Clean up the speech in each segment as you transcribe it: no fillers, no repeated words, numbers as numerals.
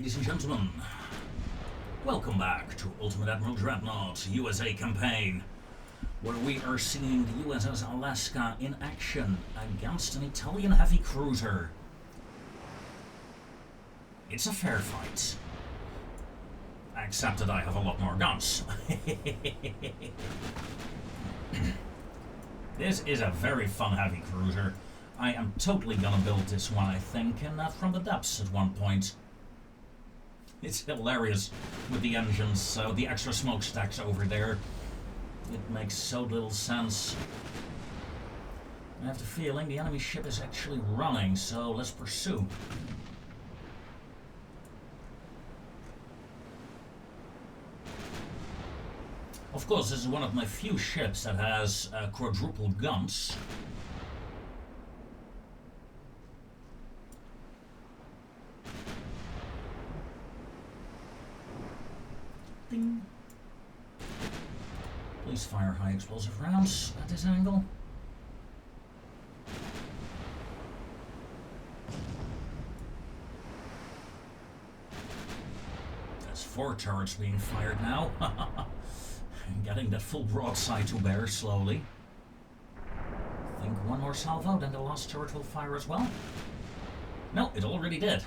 Ladies and gentlemen, welcome back to Ultimate Admiral Dreadnoughts USA campaign, where we are seeing the USS Alaska in action against an Italian heavy cruiser. It's a fair fight, except that I have a lot more guns. This is a very fun heavy cruiser. I am totally gonna build this one, I think, and from the depths at one point. It's hilarious with the engines, the extra smokestacks over there. It makes so little sense. I have the feeling the enemy ship is actually running, so let's pursue. Of course, this is one of my few ships that has quadruple guns. Ding. Please fire high explosive rounds at this angle. There's 4 turrets being fired now. Getting that full broadside to bear slowly. I think one more salvo, then the last turret will fire as well. No, it already did.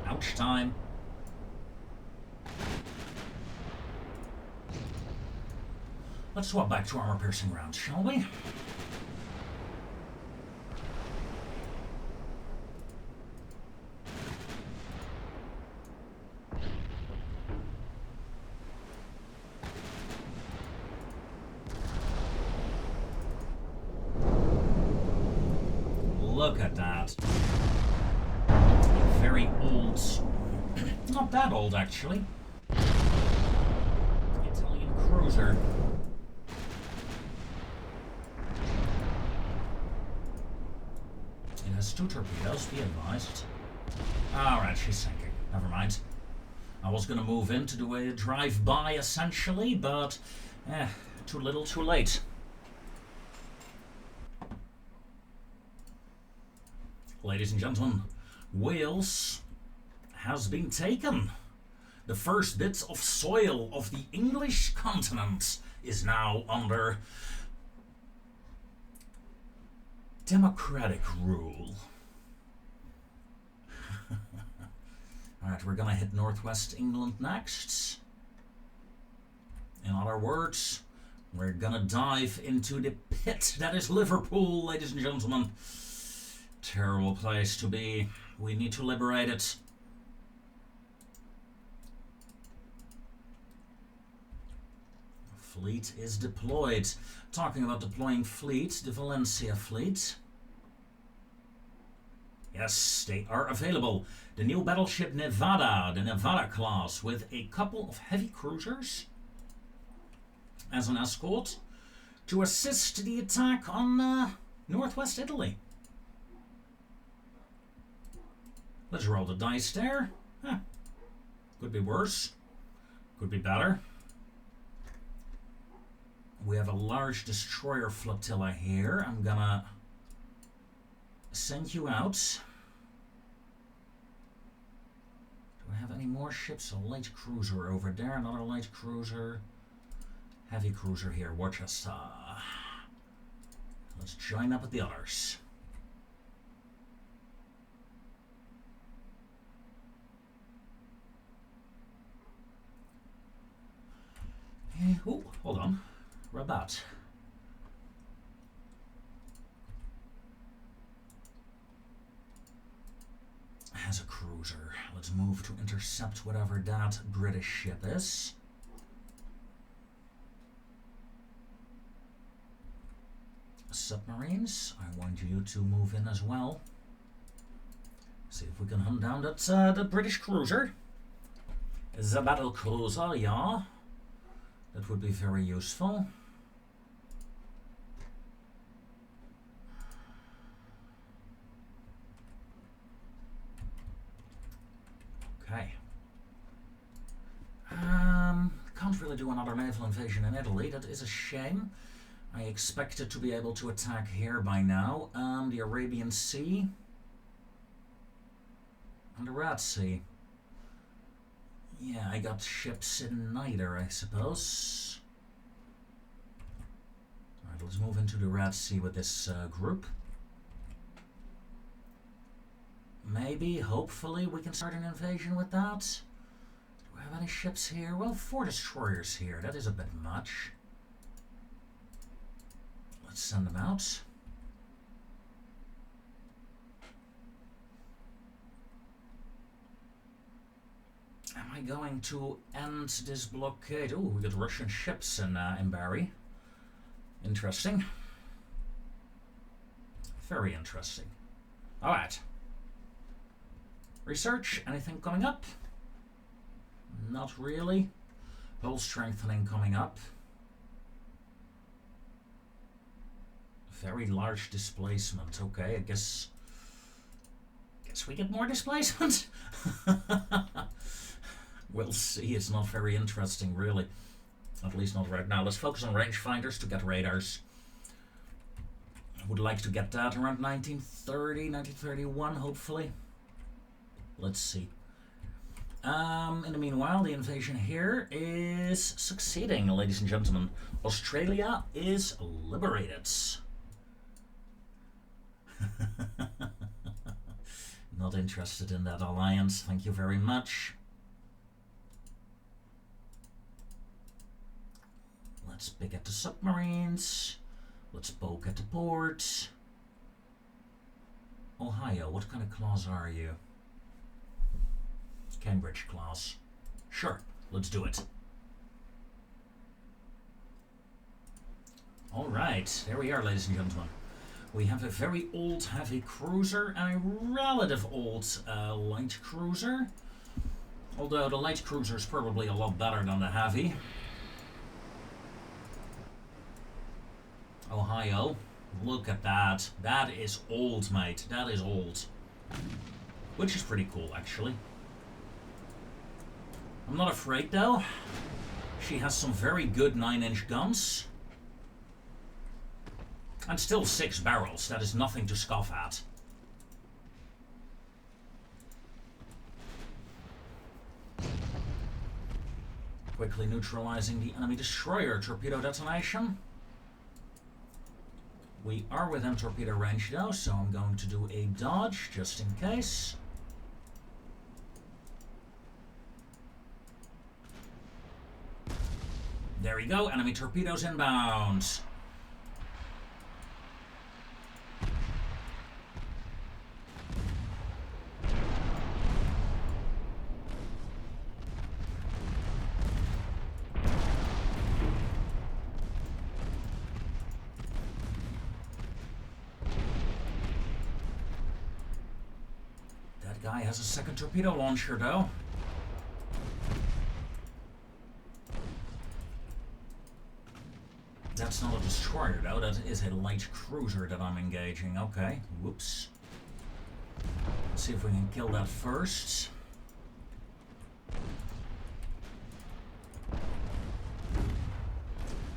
Ouch time. Let's swap back to armor-piercing rounds, shall we? Look at that. Very old. Not that old, actually. Italian cruiser. It has 2 torpedoes, be advised. Alright, she's sinking. Never mind. I was gonna move in to do a drive-by, essentially, but too little, too late. Ladies and gentlemen, Wales has been taken. The first bit of soil of the English continent is now under democratic rule. Alright, we're gonna hit northwest England next. In other words, we're gonna dive into the pit that is Liverpool, ladies and gentlemen. Terrible place to be. We need to liberate it. Fleet is deployed. Talking about deploying fleet, the Valencia fleet. Yes, they are available. The new battleship Nevada, the Nevada class, with a couple of heavy cruisers as an escort to assist the attack on northwest Italy. Let's roll the dice there. Could be worse. Could be better. We have a large destroyer flotilla here. I'm gonna send you out. Do I have any more ships? A light cruiser over there. Another light cruiser. Heavy cruiser here. Worcester. Let's join up with the others. Oh, hold on. Rabat. Has a cruiser. Let's move to intercept whatever that British ship is. Submarines. I want you to move in as well. See if we can hunt down that British cruiser. The battle cruiser, yeah. That would be very useful. Okay. Can't really do another naval invasion in Italy. That is a shame. I expected to be able to attack here by now. The Arabian Sea and the Red Sea. Yeah, I got ships in neither, I suppose. Alright, let's move into the Red Sea with this group. Maybe, hopefully, we can start an invasion with that. Do we have any ships here? Well, 4 destroyers here. That is a bit much. Let's send them out. Am I going to end this blockade? Oh, we got Russian ships in Bari. Interesting. Very interesting. Alright. Research, anything coming up? Not really. Hull strengthening coming up. Very large displacement. Okay, I guess we get more displacement. We'll see. It's not very interesting, really. At least not right now. Let's focus on rangefinders to get radars. I would like to get that around 1930, 1931, hopefully. Let's see. In the meanwhile, the invasion here is succeeding, ladies and gentlemen. Australia is liberated. Not interested in that alliance, thank you very much. Let's pick at the submarines. Let's poke at the port. Ohio, what kind of class are you? Cambridge class. Sure, let's do it. Alright, there we are, ladies and gentlemen. We have a very old heavy cruiser and a relative old light cruiser. Although the light cruiser is probably a lot better than the heavy. Ohio, look at that. That is old, mate. That is old. Which is pretty cool, actually. I'm not afraid, though. She has some very good 9-inch guns. And still 6 barrels. That is nothing to scoff at. Quickly neutralizing the enemy destroyer. Torpedo detonation. We are within torpedo range, though, so I'm going to do a dodge, just in case. There we go, enemy torpedoes inbound. That guy has a second torpedo launcher, though. That's not a destroyer, though. That is a light cruiser that I'm engaging. Okay, whoops. Let's see if we can kill that first.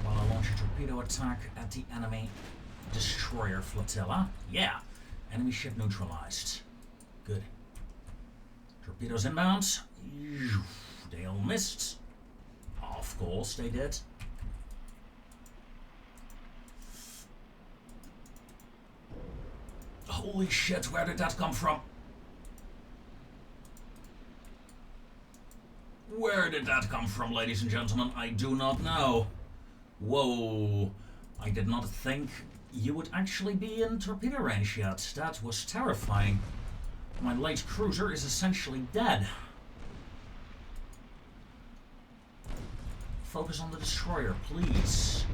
While I launch a torpedo attack at the enemy destroyer flotilla. Yeah, enemy ship neutralized. Good. Torpedoes inbound. They all missed. Of course they did. Holy shit, where did that come from? Where did that come from, ladies and gentlemen? I do not know. Whoa. I did not think you would actually be in torpedo range yet. That was terrifying. My light cruiser is essentially dead. Focus on the destroyer, please.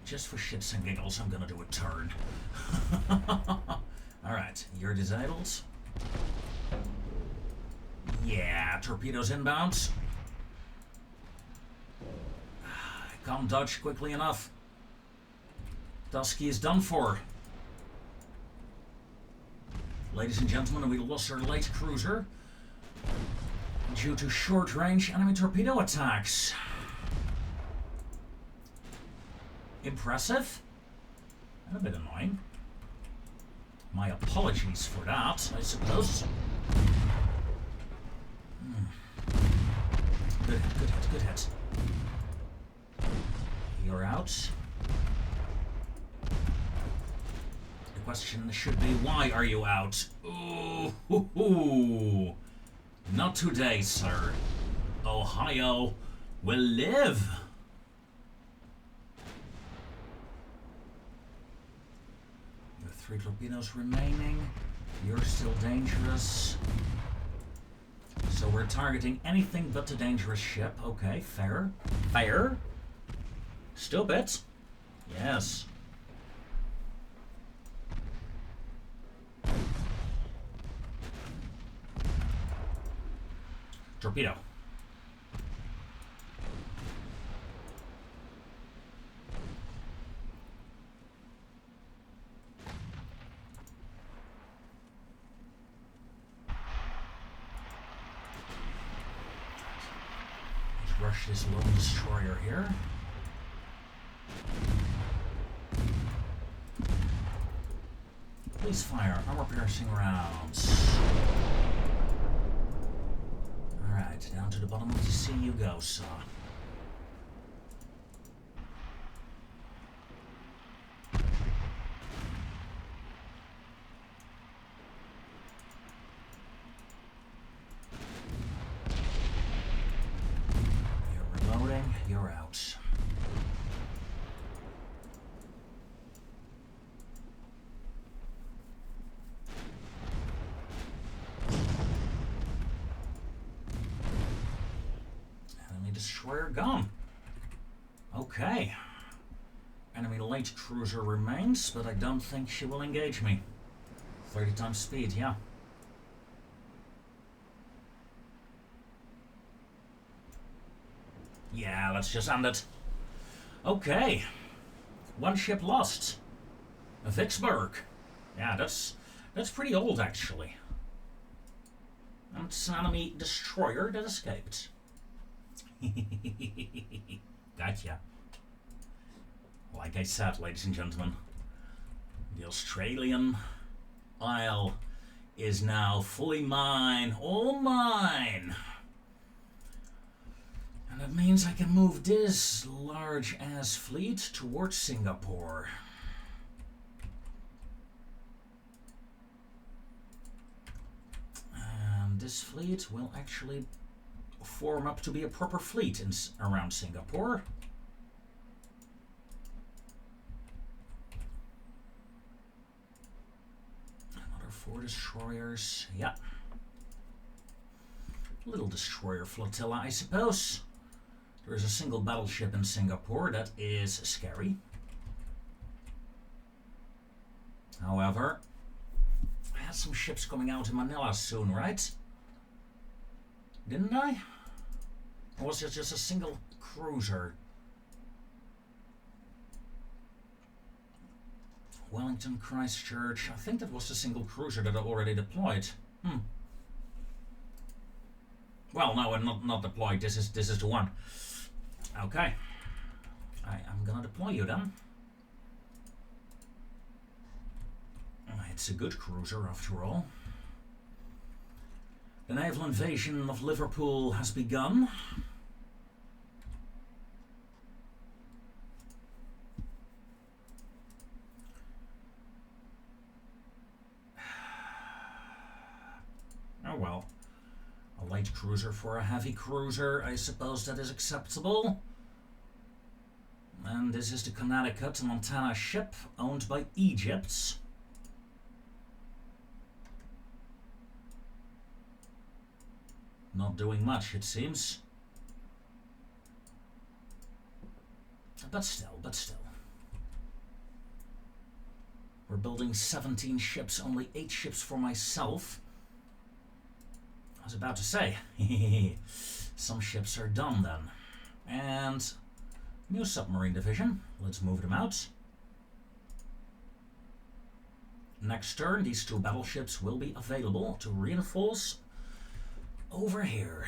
Just for shits and giggles, I'm gonna do a turn. Alright, you're disabled. Yeah, torpedoes inbound. I can't dodge quickly enough. Dusky is done for. Ladies and gentlemen, we lost our light cruiser. due to short-range enemy torpedo attacks. Impressive, and a bit annoying. My apologies for that, I suppose. Good hit, good hit. You're out. The question should be, why are you out? Ooh, not today, sir. Ohio will live. You have 3 torpedoes remaining. You're still dangerous. So we're targeting anything but the dangerous ship. Okay, fair. Fair. Stupid. Yes. Torpedo. Let's rush this lone destroyer here. Please fire armor-piercing rounds. Alright, down to the bottom of the sea you go, sir. You're reloading, you're out. Destroyer gone. Okay. Enemy light cruiser remains, but I don't think she will engage me. 30 times speed, yeah. Yeah, let's just end it. Okay. 1 ship lost. Vicksburg. Yeah, that's pretty old, actually. And it's an enemy destroyer that escaped. Gotcha. Like I said, ladies and gentlemen, the Australian Isle is now fully mine, all mine. And that means I can move this large-ass fleet towards Singapore. And this fleet will actually form up to be a proper fleet around Singapore. Another 4 destroyers. Yeah. Little destroyer flotilla, I suppose. There is a single battleship in Singapore. That is scary. However, I had some ships coming out in Manila soon, right? Didn't I? Or was it just a single cruiser? Wellington, Christchurch. I think that was a single cruiser that I already deployed. Well, no, not deployed. This is the one. Okay. I'm gonna deploy you then. It's a good cruiser after all. The naval invasion of Liverpool has begun. Oh well. A light cruiser for a heavy cruiser, I suppose that is acceptable. And this is the Connecticut Montana ship owned by Egypt. Not doing much, it seems. But still. We're building 17 ships, only 8 ships for myself. I was about to say, some ships are done then. And new submarine division, let's move them out. Next turn, these 2 battleships will be available to reinforce over here.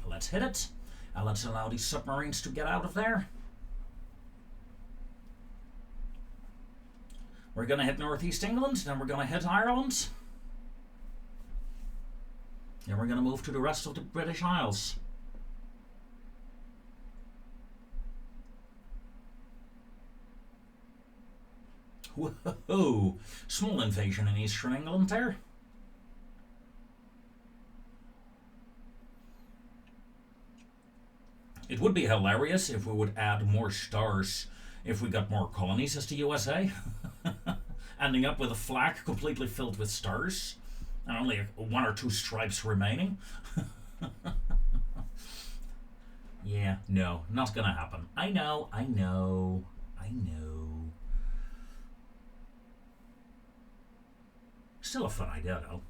Let's hit it, and let's allow these submarines to get out of there. We're going to hit Northeast England, then we're going to hit Ireland. Then we're going to move to the rest of the British Isles. Whoa! Small invasion in eastern England there. It would be hilarious if we would add more stars if we got more colonies as the USA. Ending up with a flag completely filled with stars and only 1 or 2 stripes remaining. Yeah, no, not gonna happen. I know. Still a fun idea, though.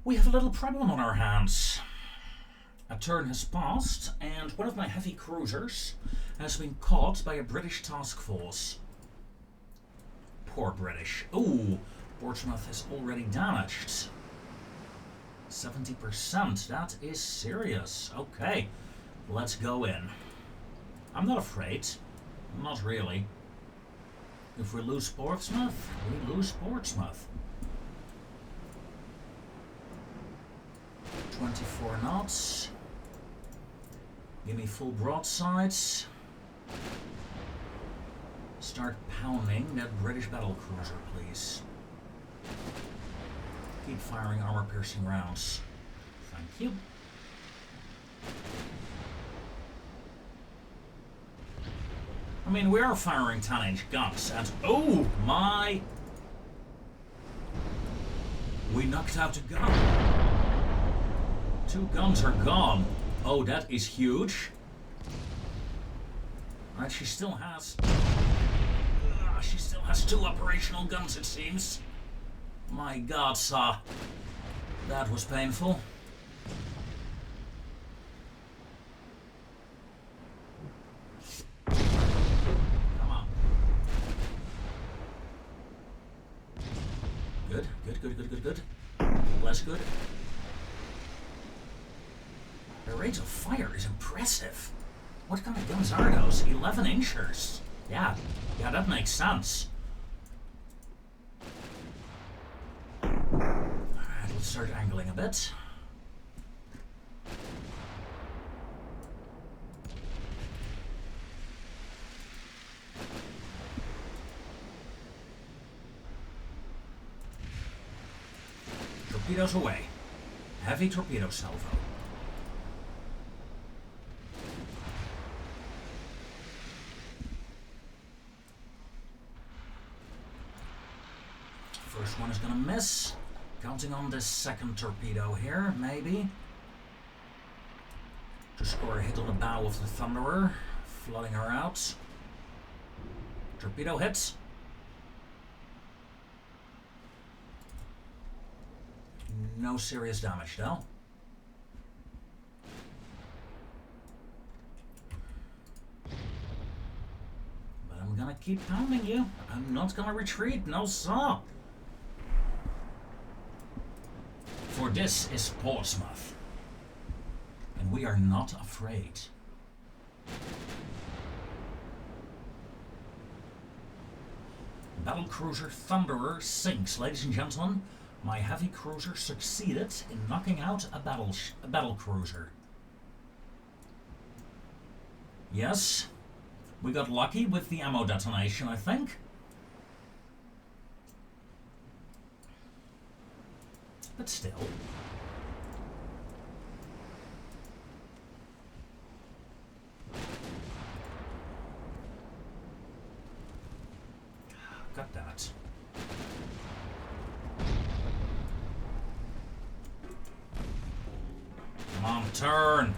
We have a little problem on our hands. A turn has passed, and one of my heavy cruisers has been caught by a British task force. Poor British. Ooh, Portsmouth is already damaged. 70%, that is serious. Okay, let's go in. I'm not afraid. Not really. If we lose Portsmouth, we lose Portsmouth. 24 knots. Give me full broadsides. Start pounding that British battlecruiser, please. Keep firing armor-piercing rounds. Thank you. I mean, we are firing 10-inch guns, and oh my! We knocked out a gun. 2 guns are gone. Oh, that is huge. Alright, she still has 2 operational guns, it seems. My God, sir. That was painful. Come on. Good. Less good. The rate of fire is impressive. What kind of guns are those? 11-inchers. Yeah, that makes sense. Alright, let's start angling a bit. Torpedoes away. Heavy torpedo salvo. First one is gonna miss. Counting on this second torpedo here, maybe. To score a hit on the bow of the Thunderer, flooding her out. Torpedo hits. No serious damage though. But I'm gonna keep pounding you. I'm not gonna retreat, no sir. For this is Portsmouth, and we are not afraid. Battlecruiser Thunderer sinks, ladies and gentlemen. My heavy cruiser succeeded in knocking out a battlecruiser. Yes, we got lucky with the ammo detonation, I think. But still. God damn it. Come on, turn.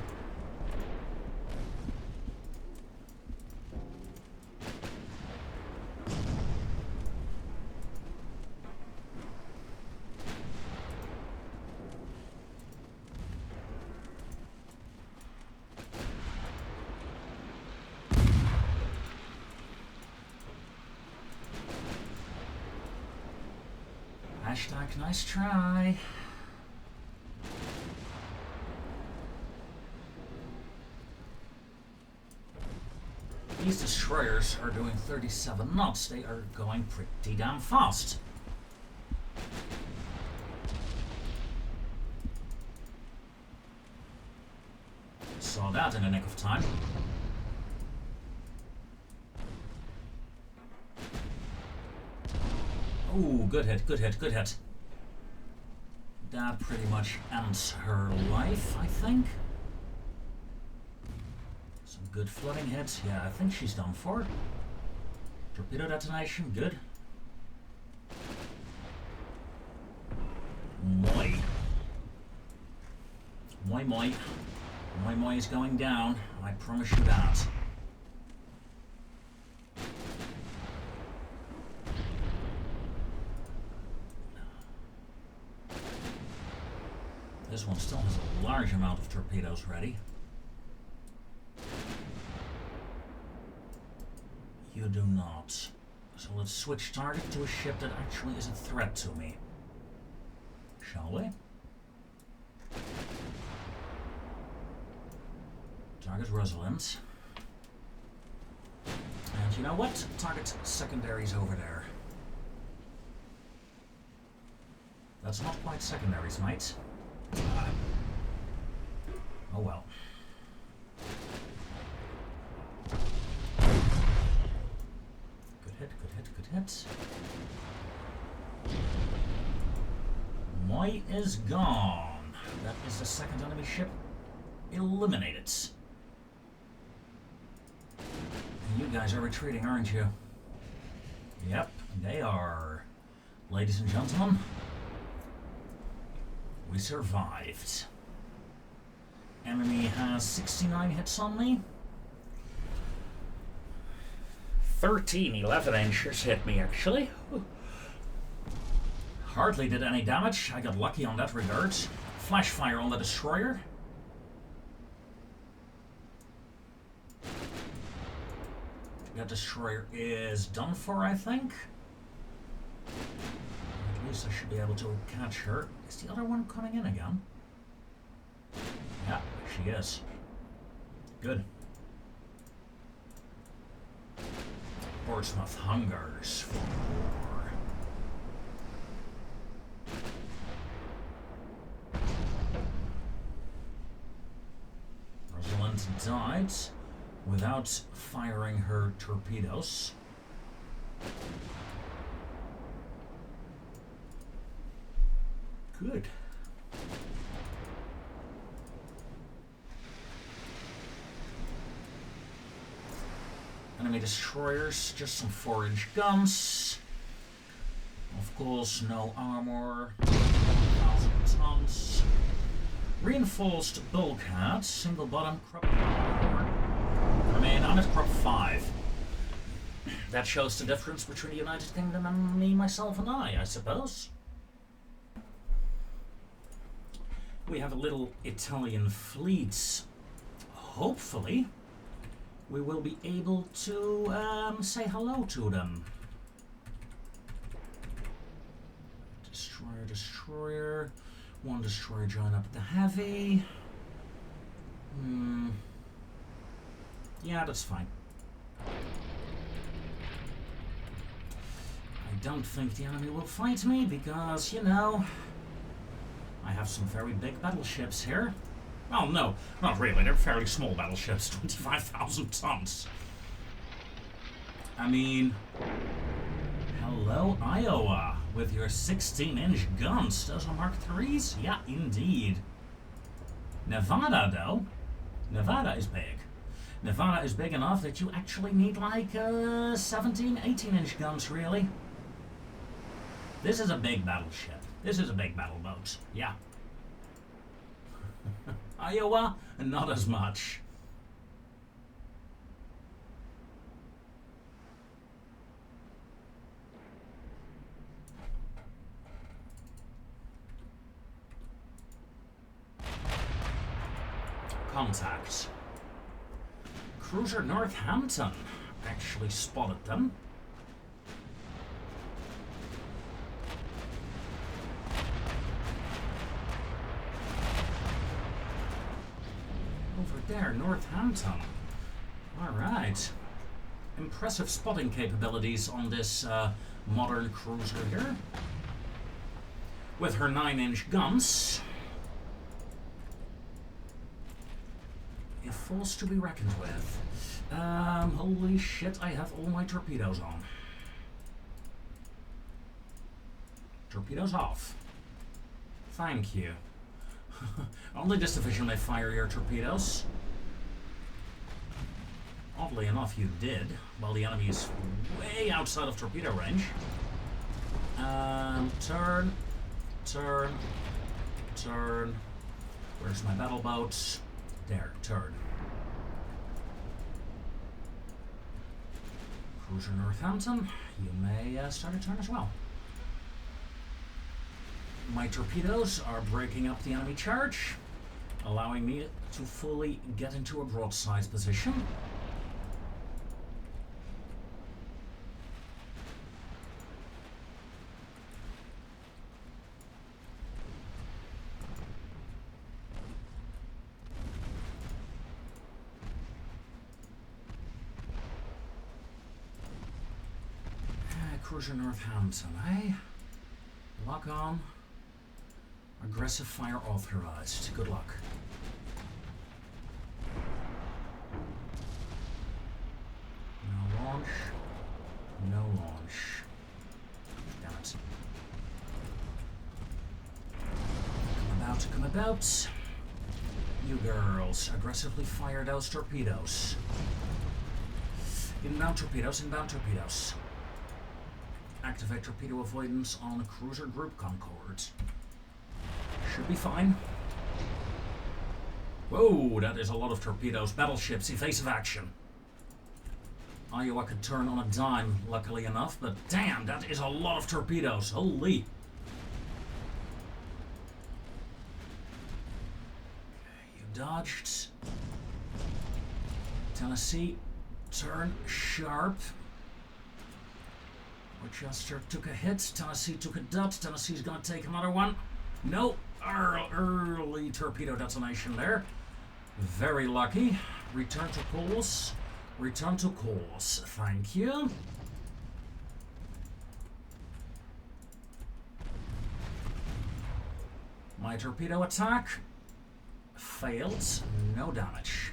Hashtag nice try. These destroyers are doing 37 knots. They are going pretty damn fast. Saw that in the nick of time. Ooh, good hit, good hit, good hit. That pretty much ends her life, I think. Some good flooding hits. Yeah, I think she's done for. Torpedo detonation, good. Moi. Moi moi. Moi moi is going down. I promise you that. This one still has a large amount of torpedoes ready. You do not. So let's switch target to a ship that actually is a threat to me. Shall we? Target Rosalind. And you know what? Target secondaries over there. That's not quite secondaries, mate. Oh well. Good hit, good hit, good hit. Moi is gone. That is the second enemy ship eliminated. And you guys are retreating, aren't you? Yep, they are. Ladies and gentlemen, we survived. Enemy has 69 hits on me. 13 11-inchers hit me, actually. Hardly did any damage. I got lucky on that regard. Flash fire on the destroyer. That destroyer is done for, I think. At least I should be able to catch her. Is the other one coming in again? Yeah, she is. Good. Portsmouth hungers for more. Rosalind died without firing her torpedoes. Good. Enemy destroyers, just some 4-inch guns. Of course, no armor. 1,000 tons. Reinforced bulkhead, single bottom, crop. I mean, I'm at crop 5. That shows the difference between the United Kingdom and me, myself, and I suppose. We have a little Italian fleet. Hopefully, we will be able to say hello to them. Destroyer, destroyer. One destroyer join up the heavy. Yeah, that's fine. I don't think the enemy will fight me because, you know, I have some very big battleships here. Well, no, not really. They're fairly small battleships, 25,000 tons. I mean, hello, Iowa, with your 16-inch guns. Those are Mark IIIs? Yeah, indeed. Nevada, though. Nevada is big. Nevada is big enough that you actually need like 17, 18-inch guns, really. This is a big battleship. This is a big battle boat. Yeah. Iowa, not as much. Contact. Cruiser Northampton actually spotted them. Over there, Northampton. Alright. Impressive spotting capabilities on this modern cruiser here. With her 9-inch guns. A force to be reckoned with. Holy shit, I have all my torpedoes on. Torpedoes off. Thank you. Only this division may fire your torpedoes. Oddly enough, you did, while the enemy is way outside of torpedo range. Turn. Turn. Turn. Where's my battle boats? There, turn. Cruiser Northampton, you may start a turn as well. My torpedoes are breaking up the enemy charge, allowing me to fully get into a broadside position. Cruiser Northampton, eh? Lock on. Aggressive fire authorized. Good luck. No launch. No launch. Damn it. Come about. You girls, aggressively fire those torpedoes. Inbound torpedoes, inbound torpedoes. Activate torpedo avoidance on cruiser group Concord. Should be fine. Whoa, that is a lot of torpedoes. Battleships, evasive action. Iowa could turn on a dime, luckily enough, but damn, that is a lot of torpedoes. Holy. Okay, you dodged. Tennessee, turn sharp. Rochester took a hit. Tennessee took a dot. Tennessee's going to take another one. No. Early torpedo detonation there. Very lucky. Return to course. Return to course. Thank you. My torpedo attack failed. No damage.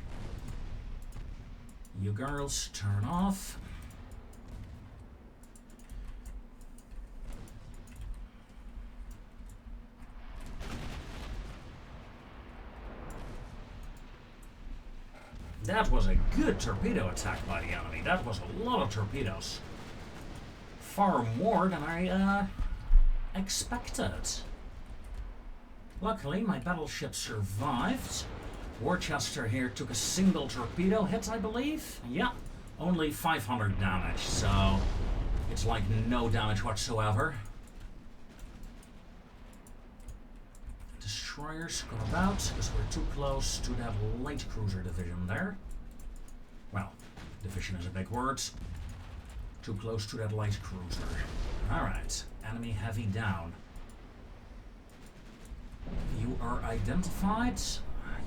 You girls turn off. That was a good torpedo attack by the enemy. That was a lot of torpedoes. Far more than I expected. Luckily, my battleship survived. Worcester here took a single torpedo hit, I believe. Yeah, only 500 damage, so it's like no damage whatsoever. Destroyers come about, because we're too close to that light cruiser division there. Well, division is a big word. Too close to that light cruiser. Alright, enemy heavy down. You are identified.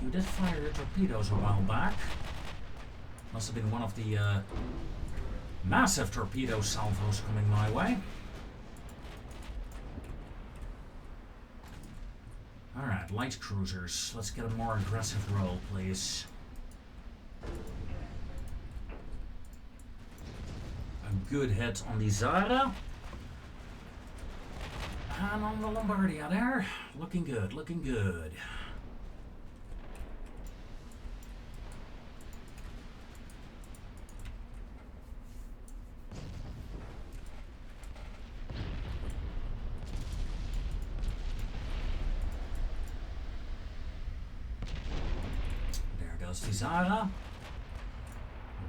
You did fire your torpedoes a while back. Must have been one of the massive torpedo salvos coming my way. Alright, light cruisers. Let's get a more aggressive roll, please. A good hit on the Zara. And on the Lombardia there. Looking good, looking good. Zara.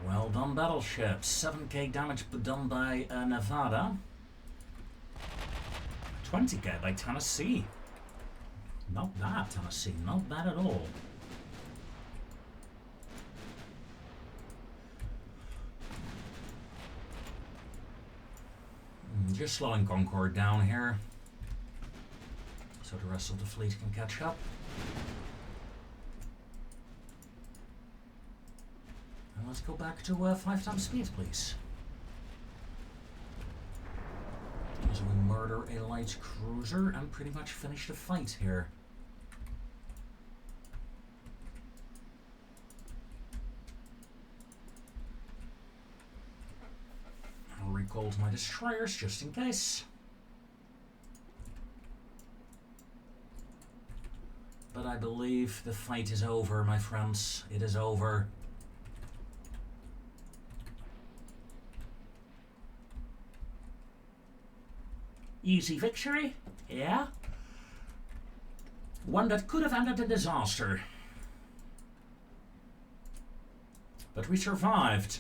Well done, battleship. 7k damage done by Nevada. 20k by Tennessee. Not bad, Tennessee. Not bad at all. Just slowing Concord down here, so the rest of the fleet can catch up. let's go back to 5 times speed, please. As we murder a light cruiser and pretty much finish the fight here. I'll recall my destroyers just in case. But I believe the fight is over, my friends. It is over. Easy victory, yeah. One that could have ended in disaster. But we survived.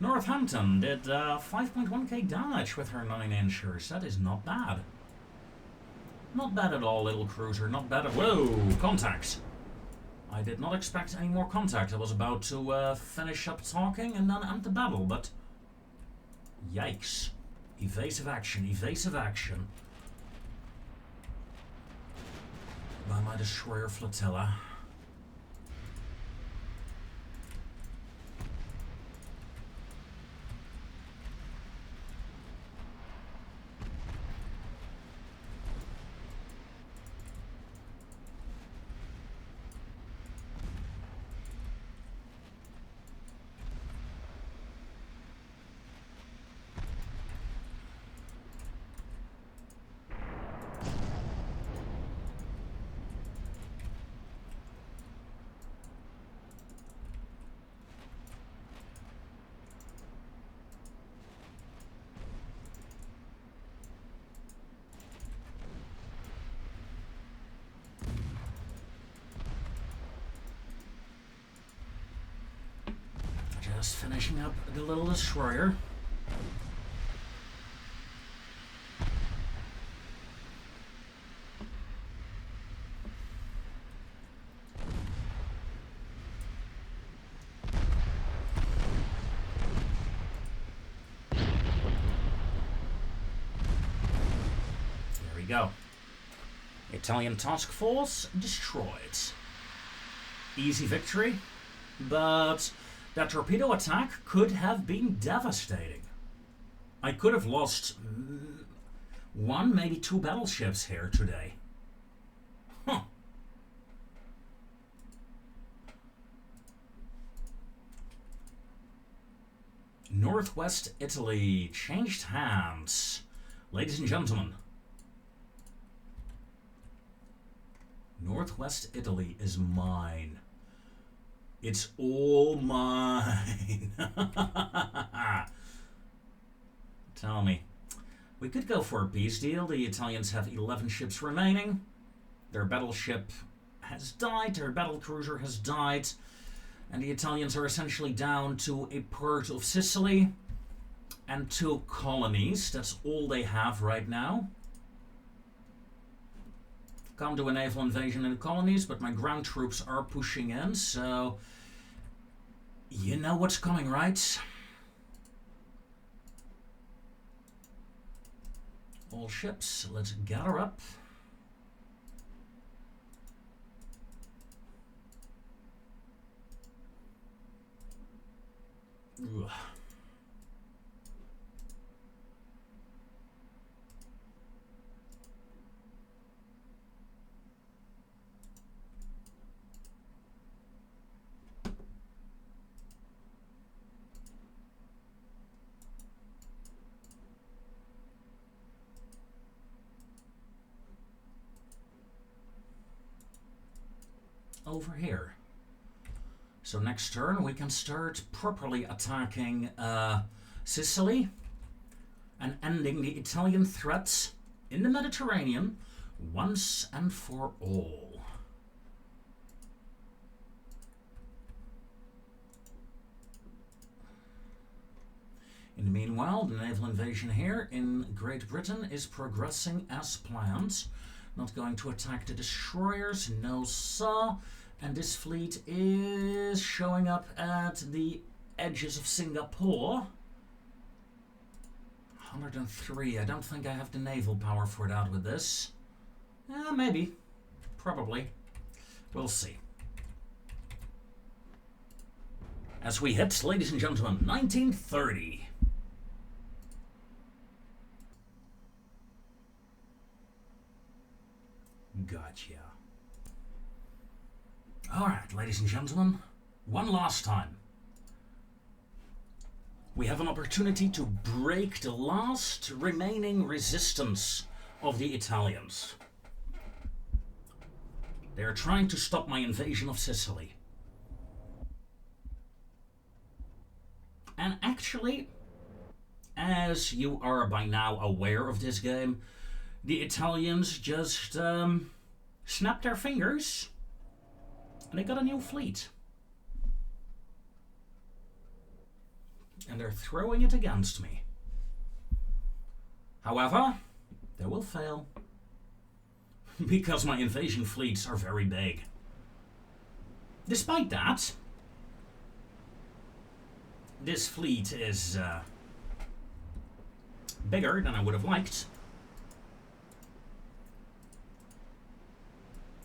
Northampton did 5.1k damage with her 9-inchers. That is not bad. Not bad at all, little cruiser. Not bad at... Whoa! Contact! I did not expect any more contact. I was about to finish up talking and then end the battle, but... Yikes. Evasive action, evasive action. By my destroyer flotilla. Just finishing up the little destroyer. There we go. Italian task force destroyed. Easy victory, but that torpedo attack could have been devastating. I could have lost 1, maybe 2 battleships here today. Huh. Northwest Italy changed hands. Ladies and gentlemen, Northwest Italy is mine. It's all mine. Tell me. We could go for a peace deal. The Italians have 11 ships remaining. Their battleship has died. Their battlecruiser has died. And the Italians are essentially down to a port of Sicily and 2 colonies. That's all they have right now. Can't do a naval invasion in the colonies, but my ground troops are pushing in, so you know what's coming, right? All ships, let's gather up. Ugh. Over here. So next turn we can start properly attacking Sicily and ending the Italian threats in the Mediterranean once and for all. In the meanwhile, the naval invasion here in Great Britain is progressing as planned. Not going to attack the destroyers, no sir. And this fleet is showing up at the edges of Singapore. 103. I don't think I have the naval power for that with this. Maybe. Probably. We'll see. As we hit, ladies and gentlemen, 1930. Gotcha. Alright, ladies and gentlemen, one last time. We have an opportunity to break the last remaining resistance of the Italians. They are trying to stop my invasion of Sicily. And actually, as you are by now aware of this game, the Italians just snapped their fingers and they got a new fleet. And they're throwing it against me. However, they will fail. Because my invasion fleets are very big. Despite that, this fleet is bigger than I would have liked.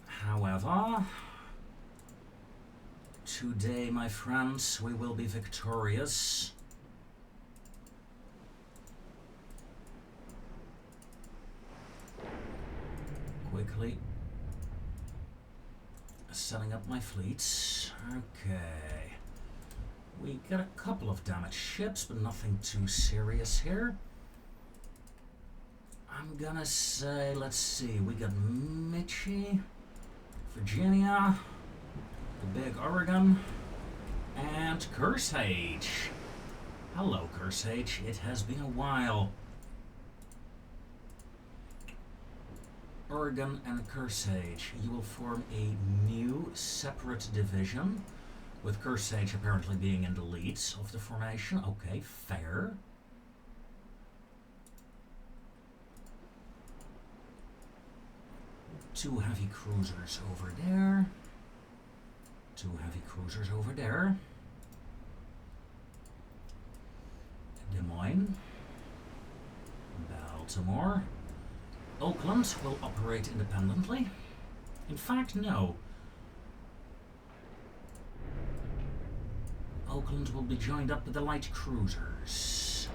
However, today, my friends, we will be victorious. Quickly setting up my fleets. Okay. We got a couple of damaged ships, but nothing too serious here. I'm gonna say, let's see, we got Michi, Virginia, the big Oregon, and Kearsage. Hello, Kearsage. It has been a while. Oregon and Kearsage, you will form a new separate division, with Kearsage apparently being in the lead of the formation. Okay, fair. Two heavy cruisers over there. Two heavy cruisers over there. Des Moines. Baltimore. Oakland will operate independently. In fact, no. Oakland will be joined up with the light cruisers.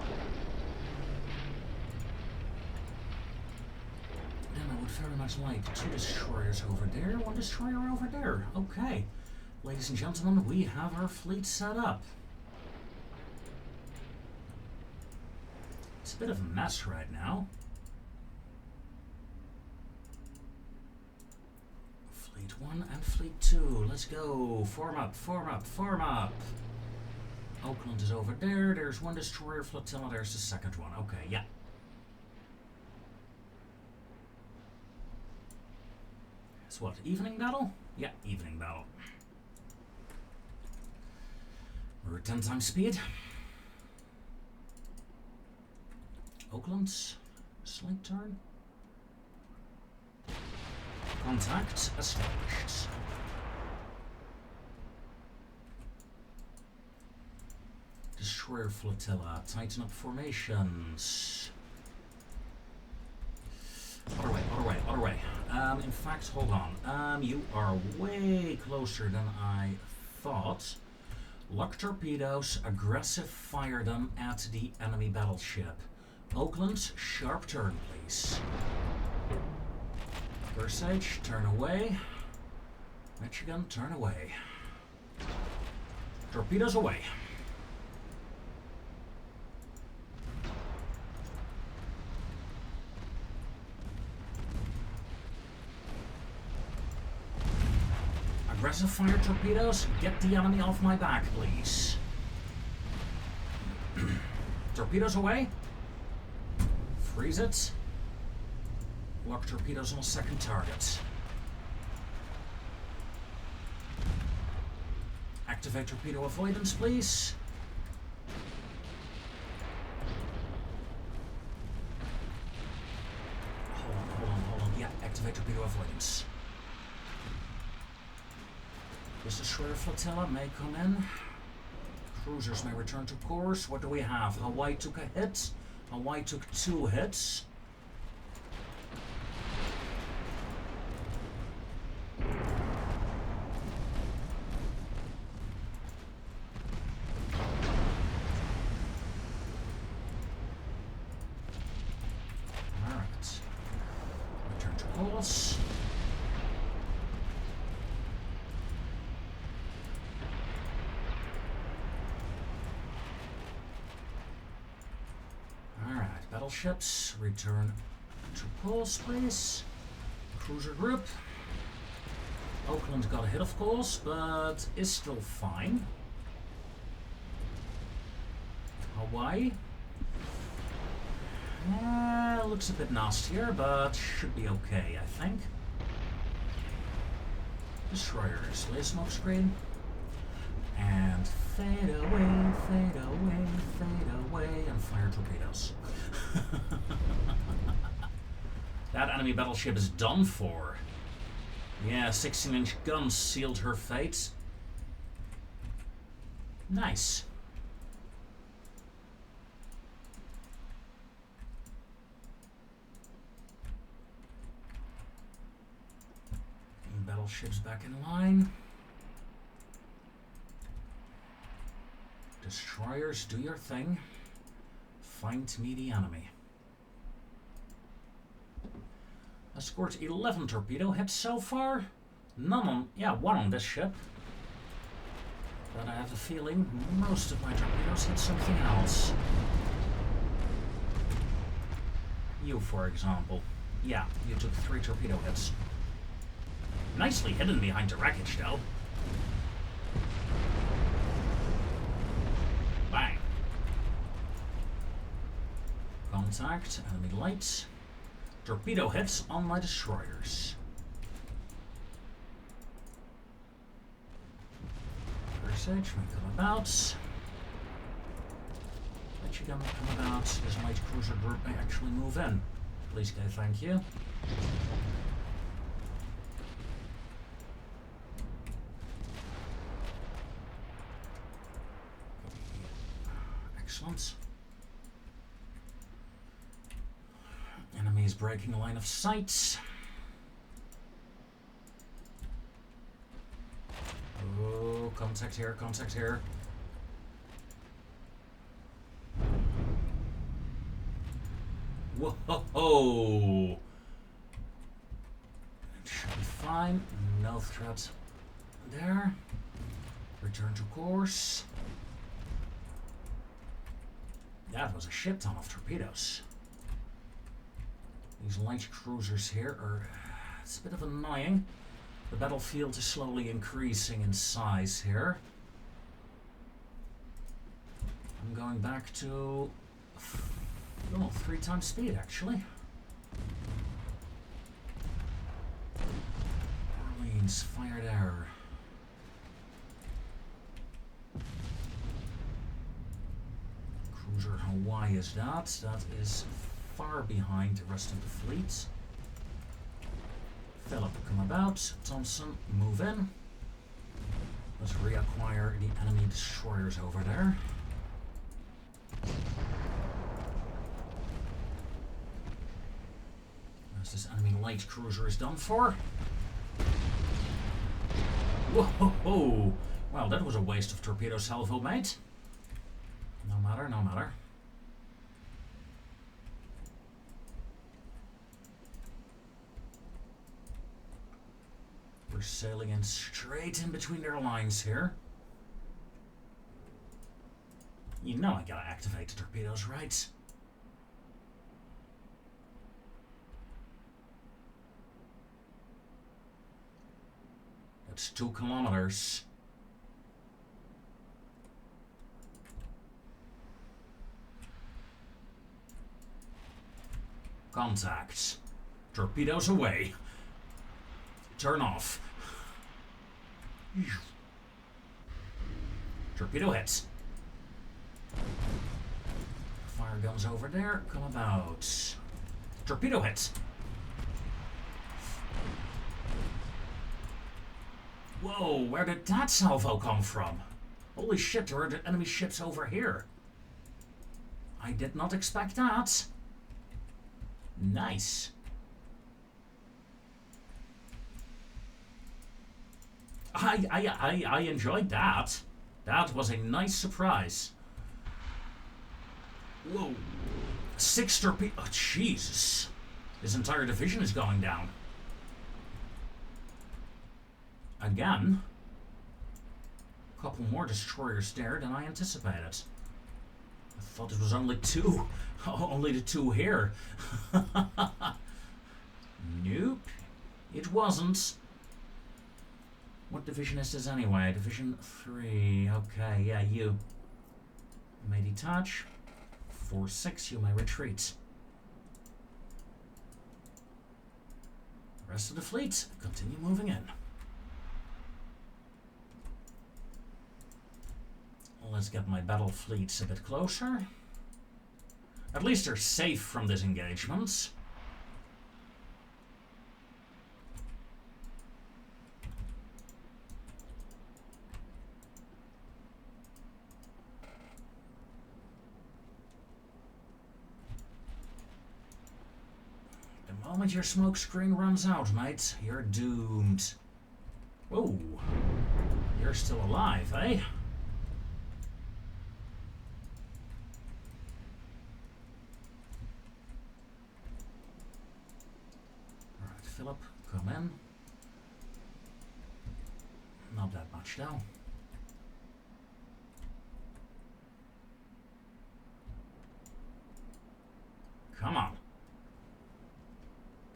Then I would very much like two destroyers over there, one destroyer over there. Okay. Ladies and gentlemen, we have our fleet set up. It's a bit of a mess right now. Fleet 1 and Fleet 2. Let's go. Form up, form up, form up. Oakland is over there. There's one destroyer flotilla. There's the second one. Okay, yeah. It's what? Evening battle? Yeah, evening battle. We're at 10 times speed. Oakland. Slight turn. Contact established. Destroyer flotilla. Tighten up formations. Other way. In fact, hold on. You are way closer than I thought. Lock torpedoes, aggressive fire them at the enemy battleship. Oakland, sharp turn, please. Kearsage, turn away. Michigan, turn away. Torpedoes away. Aggressive fire torpedoes, get the enemy off my back, please. Torpedoes away. Freeze it. Lock torpedoes on a second target. Activate torpedo avoidance, please. Hold on. Yeah, activate torpedo avoidance. This destroyer flotilla may come in. Cruisers may return to course. What do we have? Hawaii took a hit. Hawaii took 2 hits. else. Alright, battleships, return to pause, please. Cruiser group. Oakland got a hit, of course, but is still fine. Hawaii. Looks a bit nastier, but should be okay, I think. Destroyers, lay smoke screen. And fade away, fade away, fade away, and fire torpedoes. That enemy battleship is done for. Yeah, 16-inch guns sealed her fate. Nice. Battleships back in line. Destroyers, do your thing. Find me the enemy. I scored 11 torpedo hits so far. None on, yeah, one on this ship. But I have a feeling most of my torpedoes hit something else. You, for example. Yeah, you took 3 torpedo hits. Nicely hidden behind the wreckage, though. Bang. Contact, enemy lights. Torpedo hits on my destroyers. Presage may come about. Michigan may come about. This light cruiser group may actually move in. Please go, thank you. Excellent. Enemy is breaking a line of sight. Oh, contact here, contact here. Whoa! It should be fine. No threat there. Return to course. That was a shit ton of torpedoes. These light cruisers here are... it's a bit of annoying. The battlefield is slowly increasing in size here. I'm going back to... 3 times speed, actually. Orleans, fired error. Cruiser Hawaii is that. That is far behind the rest of the fleet. Philip, come about. Thompson, move in. Let's reacquire the enemy destroyers over there. As this enemy light cruiser is done for. Whoa! Well, that was a waste of torpedo salvo, mate. No matter, no matter. We're sailing in straight in between their lines here. You know I gotta activate the torpedoes, right? That's 2 kilometers. Contact. Torpedoes away. Turn off. Torpedo hits. Fire guns over there. Come about. Torpedo hits. Whoa, where did that salvo come from? Holy shit, there are enemy ships over here. I did not expect that. Nice. I enjoyed that. That was a nice surprise. Whoa. 6 torpedoes. Oh, Jesus. His entire division is going down. again. A couple more destroyers there than I anticipated. I thought it was only two. Only the two here. Nope. It wasn't. What division is this anyway? Division 3. Okay, yeah, you may detach. 4-6, you may retreat. The rest of the fleet, continue moving in. Let's get my battle fleets a bit closer. At least they're safe from this engagement. The moment your smoke screen runs out, mate, you're doomed. Whoa, you're still alive, eh? Alright, Philip, come in. Not that much though. Come on.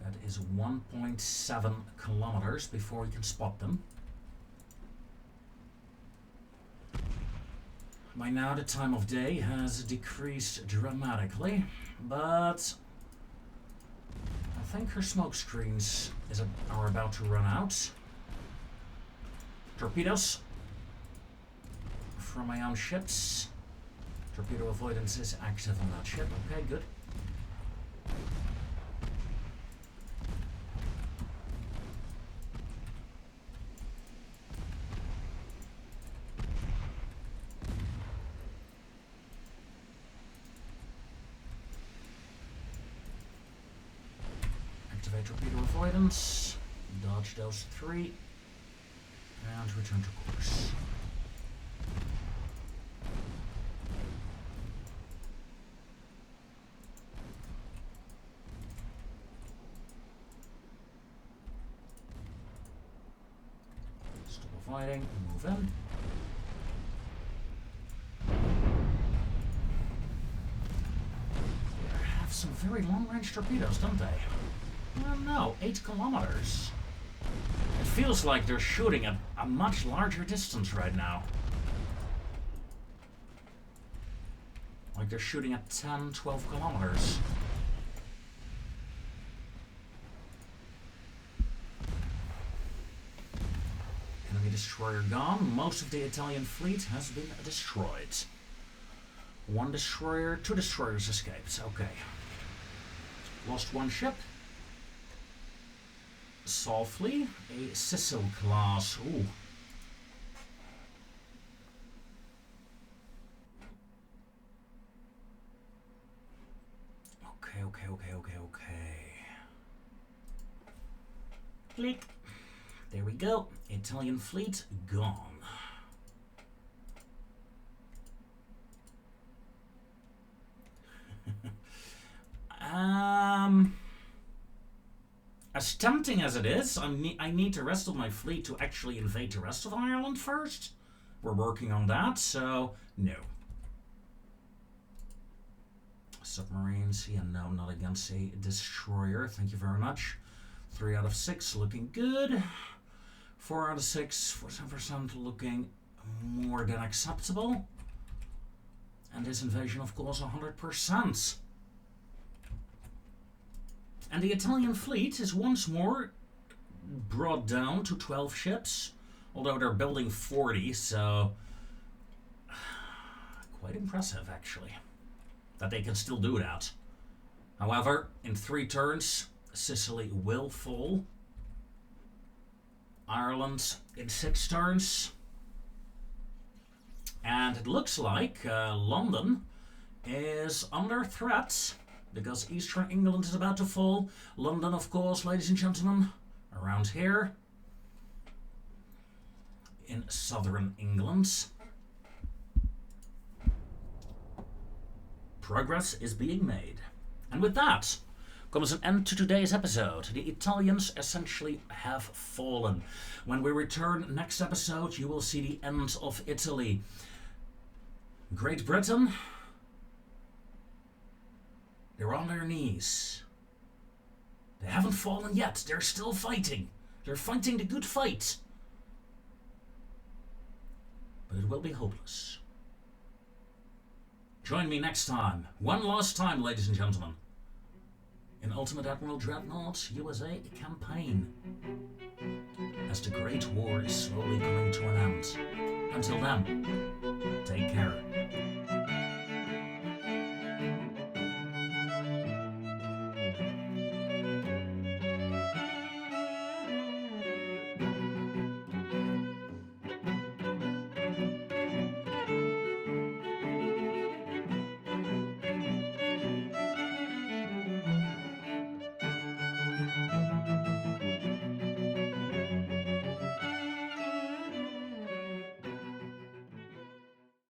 That is 1.7 kilometers before we can spot them. By now the time of day has decreased dramatically, but I think her smoke screens are about to run out. Torpedoes from my own ships. Torpedo avoidance is active on that ship. Okay, good. Activate torpedo avoidance. Dodge those 3. And return to course. Stop avoiding, move in. They have some very long-range torpedoes, don't they? Well, no, 8 kilometers. It feels like they're shooting at a much larger distance right now. Like they're shooting at 10, 12 kilometers. Enemy destroyer gone. Most of the Italian fleet has been destroyed. 1 destroyer, 2 destroyers escaped. Okay. Lost 1 ship. Softly, a Sicil class. Ooh. Okay. Click. There we go. Italian fleet gone. As tempting as it is, I need the rest of my fleet to actually invade the rest of Ireland first. We're working on that, so no. Submarines, yeah, no, not against a destroyer. Thank you very much. 3 out of 6 looking good. 4 out of 6, 47% looking more than acceptable. And this invasion, of course, 100%. And the Italian fleet is once more brought down to 12 ships, although they're building 40, so quite impressive, actually, that they can still do that. However, in 3 turns, Sicily will fall. Ireland in 6 turns. And it looks like London is under threat, because Eastern England is about to fall. London, of course, ladies and gentlemen, around here in southern England. Progress is being made. And with that, comes an end to today's episode. The Italians essentially have fallen. When we return next episode, you will see the end of Italy. Great Britain, they're on their knees. They haven't fallen yet. They're still fighting. They're fighting the good fight. But it will be hopeless. Join me next time, one last time, ladies and gentlemen, in Ultimate Admiral Dreadnoughts USA campaign, as the Great War is slowly coming to an end. Until then, take care.